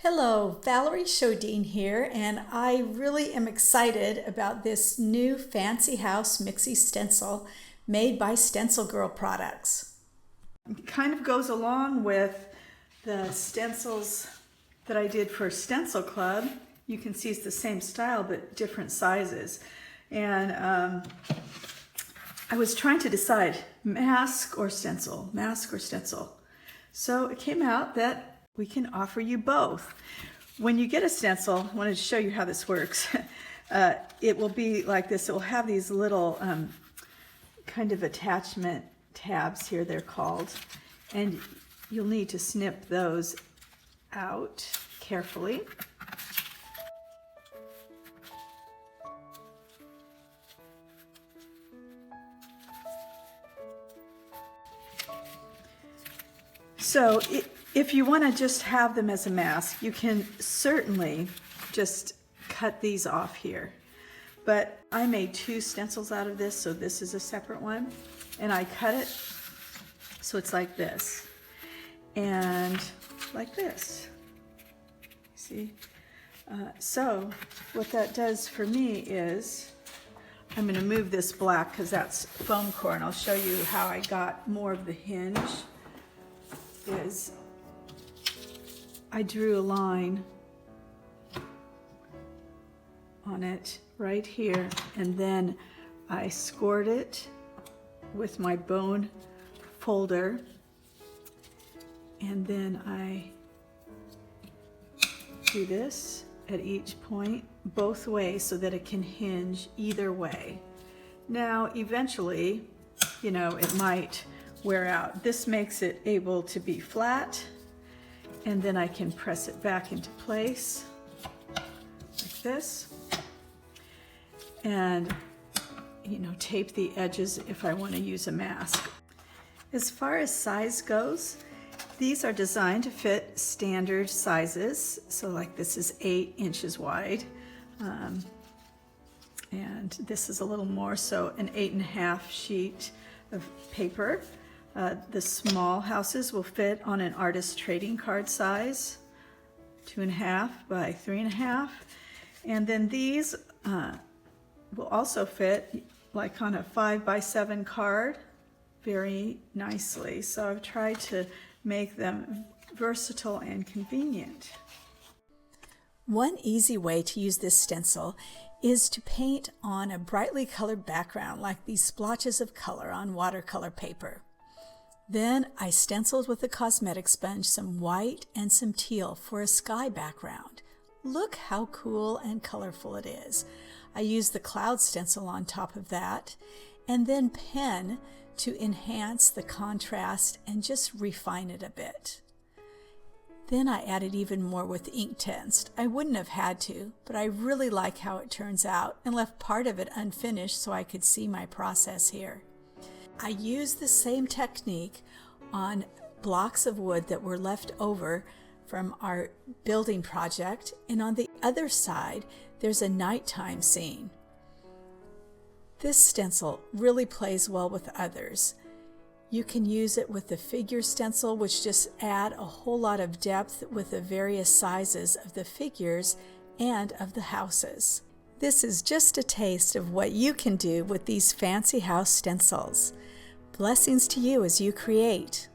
Hello, Valerie Sjodin here, and I really am excited about this new fancy house Mixie stencil made by Stencil Girl Products. It kind of goes along with the stencils that I did for Stencil Club. You can see it's the same style but different sizes. And I was trying to decide mask or stencil. So it came out that we can offer you both. When you get a stencil, I wanted to show you how this works. It will be like this. It will have these little kind of attachment tabs here, they're called. And you'll need to snip those out carefully. So if you want to just have them as a mask, you can certainly just cut these off here. But I made two stencils out of this, so this is a separate one. And I cut it so it's like this. And like this. See? So what that does for me is, I'm going to move this black because that's foam core, and I'll show you how I got more of the hinge. Is I drew a line on it right here, and then I scored it with my bone folder, and then I do this at each point both ways so that it can hinge either way. Now eventually, you know, it might wear out. This makes it able to be flat, and then I can press it back into place like this, and tape the edges if I want to use a mask. As far as size goes, these are designed to fit standard sizes. So like this is 8 inches wide, and this is a little more, so an 8.5 sheet of paper. The small houses will fit on an artist trading card size, 2.5 by 3.5. And then these will also fit like on a 5 by 7 card very nicely. So I've tried to make them versatile and convenient. One easy way to use this stencil is to paint on a brightly colored background like these splotches of color on watercolor paper. Then I stenciled with a cosmetic sponge some white and some teal for a sky background. Look how cool and colorful it is. I used the cloud stencil on top of that, and then pen to enhance the contrast and just refine it a bit. Then I added even more with ink test. I wouldn't have had to, but I really like how it turns out and left part of it unfinished so I could see my process here. I used the same technique on blocks of wood that were left over from our building project, and on the other side there's a nighttime scene. This stencil really plays well with others. You can use it with the figure stencil, which just add a whole lot of depth with the various sizes of the figures and of the houses. This is just a taste of what you can do with these fancy house stencils. Blessings to you as you create.